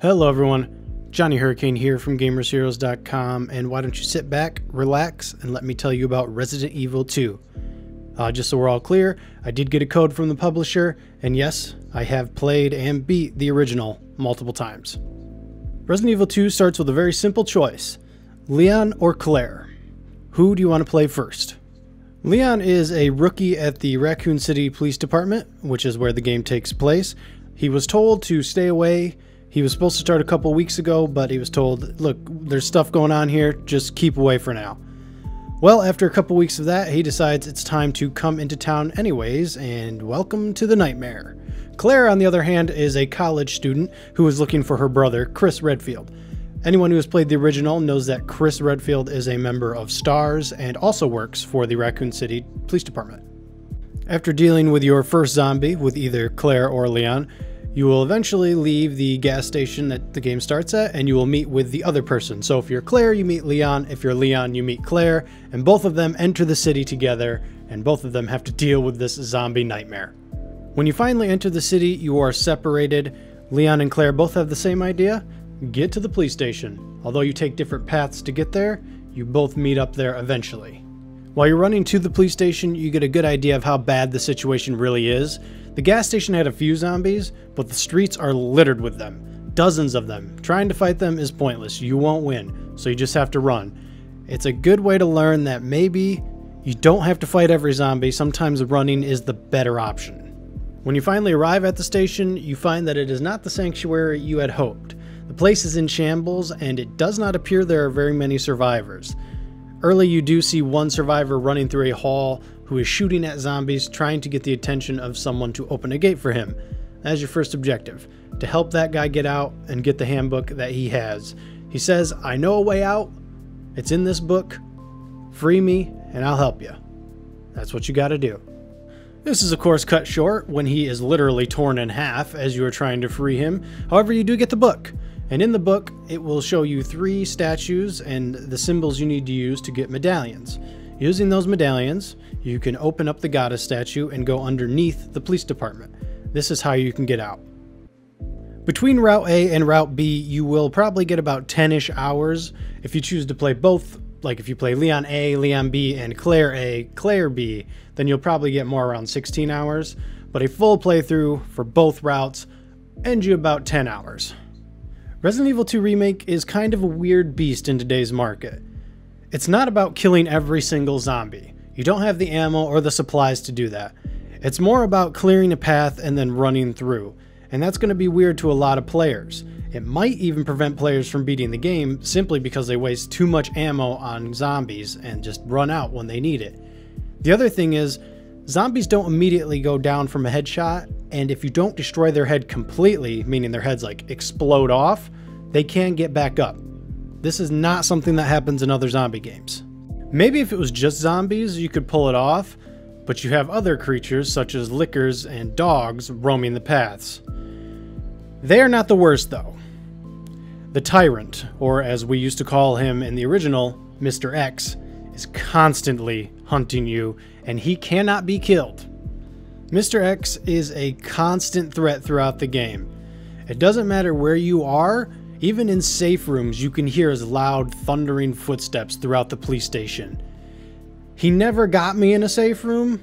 Hello everyone, Johnny Hurricane here from GamersHeroes.com, and why don't you sit back, relax, and let me tell you about Resident Evil 2. Just so we're all clear, I did get a code from the publisher, and yes, I have played and beat the original multiple times. Resident Evil 2 starts with a very simple choice, Leon or Claire. Who do you want to play first? Leon is a rookie at the Raccoon City Police Department, which is where the game takes place. He was told to stay away. He was supposed to start a couple weeks ago, but he was told, look, there's stuff going on here, just keep away for now. Well, after a couple weeks of that, he decides it's time to come into town anyways, and welcome to the nightmare. Claire, on the other hand, is a college student who is looking for her brother, Chris Redfield. Anyone who has played the original knows that Chris Redfield is a member of STARS and also works for the Raccoon City Police Department. After dealing with your first zombie with either Claire or Leon, you will eventually leave the gas station that the game starts at, and you will meet with the other person. So if you're Claire, you meet Leon. If you're Leon, you meet Claire, and both of them enter the city together, and both of them have to deal with this zombie nightmare. When you finally enter the city, you are separated. Leon and Claire both have the same idea: get to the police station. Although you take different paths to get there, you both meet up there eventually. While you're running to the police station, you get a good idea of how bad the situation really is. The gas station had a few zombies, but the streets are littered with them. Dozens of them. Trying to fight them is pointless. You won't win, so you just have to run. It's a good way to learn that maybe you don't have to fight every zombie. Sometimes running is the better option. When you finally arrive at the station, you find that it is not the sanctuary you had hoped. The place is in shambles, and it does not appear there are very many survivors. Early, you do see one survivor running through a hall who is shooting at zombies, trying to get the attention of someone to open a gate for him. That is your first objective, to help that guy get out and get the handbook that he has. He says, I know a way out. It's in this book. Free me, and I'll help you. That's what you gotta do. This is of course cut short when he is literally torn in half as you are trying to free him. However, you do get the book. And in the book, it will show you 3 statues and the symbols you need to use to get medallions. Using those medallions, you can open up the goddess statue and go underneath the police department. This is how you can get out. Between Route A and Route B, you will probably get about 10-ish hours. If you choose to play both, like if you play Leon A, Leon B, and Claire A, Claire B, then you'll probably get more around 16 hours. But a full playthrough for both routes ends you about 10 hours. Resident Evil 2 Remake is kind of a weird beast in today's market. It's not about killing every single zombie. You don't have the ammo or the supplies to do that. It's more about clearing a path and then running through. And that's going to be weird to a lot of players. It might even prevent players from beating the game simply because they waste too much ammo on zombies and just run out when they need it. The other thing is, zombies don't immediately go down from a headshot, and if you don't destroy their head completely, meaning their heads like explode off, they can get back up. This is not something that happens in other zombie games. Maybe if it was just zombies, you could pull it off, but you have other creatures such as lickers and dogs roaming the paths. They are not the worst though. The Tyrant, or as we used to call him in the original, Mr. X, is constantly hunting you, and he cannot be killed. Mr. X is a constant threat throughout the game. It doesn't matter where you are, even in safe rooms you can hear his loud, thundering footsteps throughout the police station. He never got me in a safe room,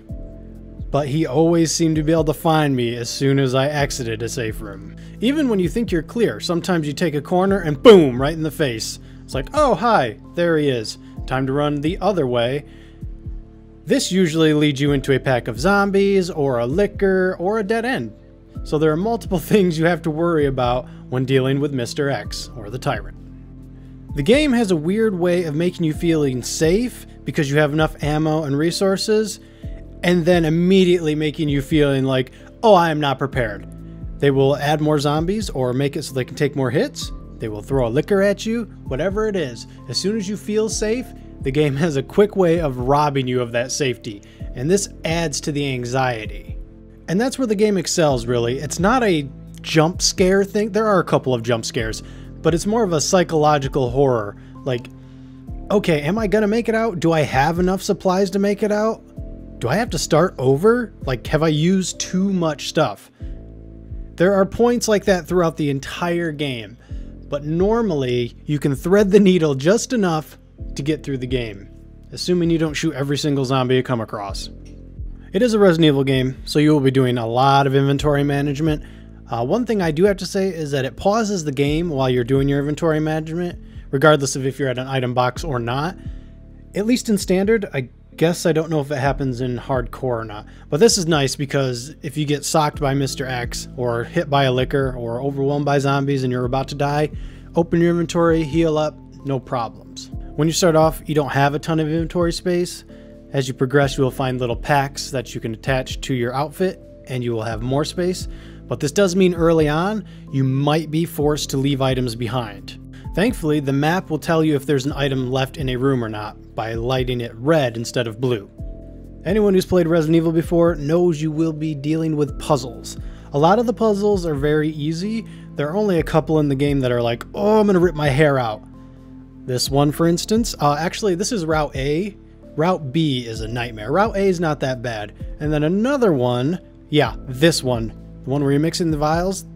but he always seemed to be able to find me as soon as I exited a safe room. Even when you think you're clear, sometimes you take a corner and boom, right in the face. It's like, oh hi, there he is. Time to run the other way. This usually leads you into a pack of zombies, or a licker, or a dead end. So there are multiple things you have to worry about when dealing with Mr. X, or the Tyrant. The game has a weird way of making you feeling safe because you have enough ammo and resources, and then immediately making you feeling like, oh, I am not prepared. They will add more zombies or make it so they can take more hits. They will throw a licker at you, whatever it is. As soon as you feel safe, the game has a quick way of robbing you of that safety, and this adds to the anxiety. And that's where the game excels, really. It's not a jump scare thing. There are a couple of jump scares, but it's more of a psychological horror. Like, okay, am I gonna make it out? Do I have enough supplies to make it out? Do I have to start over? Like, have I used too much stuff? There are points like that throughout the entire game, but normally you can thread the needle just enough to get through the game, assuming you don't shoot every single zombie you come across. It is a Resident Evil game, so you will be doing a lot of inventory management. One thing I do have to say is that it pauses the game while you're doing your inventory management, regardless of if you're at an item box or not. At least in standard, I guess I don't know if it happens in hardcore or not. But this is nice because if you get socked by Mr. X, or hit by a licker, or overwhelmed by zombies and you're about to die, open your inventory, heal up, no problems. When you start off, you don't have a ton of inventory space. As you progress, you will find little packs that you can attach to your outfit, and you will have more space. But this does mean early on, you might be forced to leave items behind. Thankfully, the map will tell you if there's an item left in a room or not by lighting it red instead of blue. Anyone who's played Resident Evil before knows you will be dealing with puzzles. A lot of the puzzles are very easy. There are only a couple in the game that are like, oh, I'm gonna rip my hair out. This one, for instance, actually this is Route A. Route B is a nightmare. Route A is not that bad. And then another one, yeah, this one. The one where you're mixing the vials,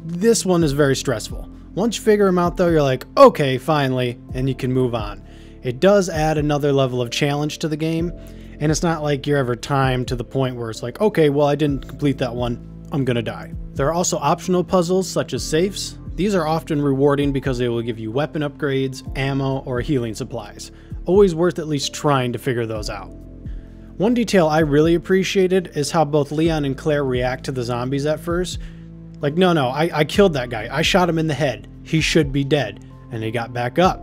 this one is very stressful. Once you figure them out though, you're like, okay, finally, and you can move on. It does add another level of challenge to the game, and it's not like you're ever timed to the point where it's like, okay, well, I didn't complete that one, I'm gonna die. There are also optional puzzles such as safes. These are often rewarding because they will give you weapon upgrades, ammo, or healing supplies. Always worth at least trying to figure those out. One detail I really appreciated is how both Leon and Claire react to the zombies at first. Like, no, I killed that guy. I shot him in the head. He should be dead. And he got back up.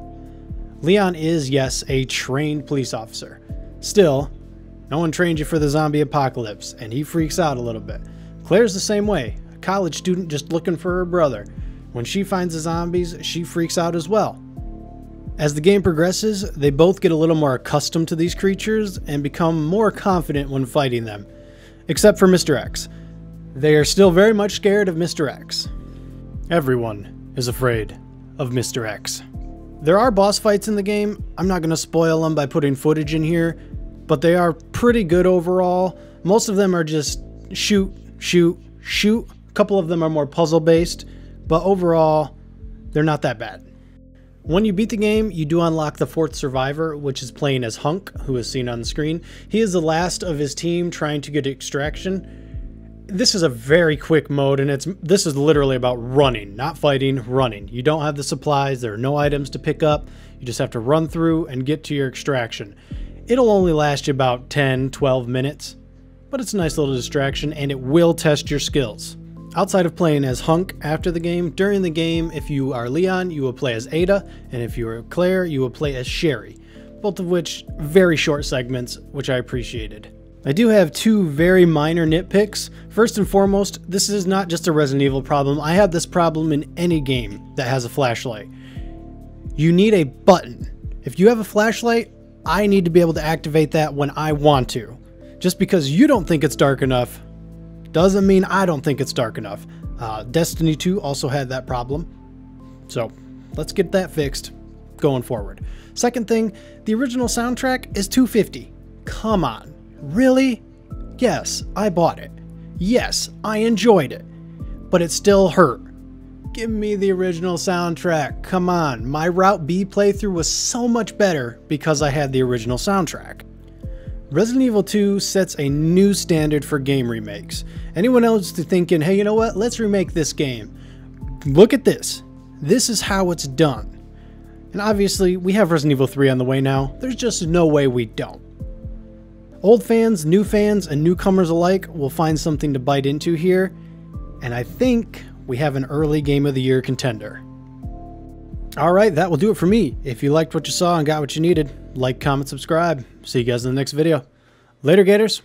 Leon is, yes, a trained police officer. Still, no one trained you for the zombie apocalypse, and he freaks out a little bit. Claire's the same way, a college student just looking for her brother. When she finds the zombies, she freaks out as well. As the game progresses, they both get a little more accustomed to these creatures and become more confident when fighting them. Except for Mr. X. They are still very much scared of Mr. X. Everyone is afraid of Mr. X. There are boss fights in the game. I'm not going to spoil them by putting footage in here, but they are pretty good overall. Most of them are just shoot, shoot, shoot. A couple of them are more puzzle based, but overall, they're not that bad. When you beat the game, you do unlock the fourth survivor, which is playing as Hunk, who is seen on the screen. He is the last of his team trying to get extraction. This is a very quick mode, and this is literally about running, not fighting, running. You don't have the supplies, there are no items to pick up. You just have to run through and get to your extraction. It'll only last you about 10-12 minutes, but it's a nice little distraction, and it will test your skills. Outside of playing as Hunk after the game, during the game, if you are Leon, you will play as Ada, and if you are Claire, you will play as Sherry. Both of which, very short segments, which I appreciated. I do have two very minor nitpicks. First and foremost, this is not just a Resident Evil problem. I have this problem in any game that has a flashlight. You need a button. If you have a flashlight, I need to be able to activate that when I want to. Just because you don't think it's dark enough doesn't mean I don't think it's dark enough. Destiny 2 also had that problem. So let's get that fixed going forward. Second thing, the original soundtrack is $250. Come on. Really? Yes, I bought it. Yes, I enjoyed it. But it still hurt. Give me the original soundtrack. Come on. My Route B playthrough was so much better because I had the original soundtrack. Resident Evil 2 sets a new standard for game remakes. Anyone else thinking, hey, you know what? Let's remake this game. Look at this. This is how it's done. And obviously, we have Resident Evil 3 on the way now. There's just no way we don't. Old fans, and newcomers alike will find something to bite into here, and I think we have an early Game of the Year contender. Alright, that will do it for me. If you liked what you saw and got what you needed, like, comment, subscribe. See you guys in the next video. Later, Gators.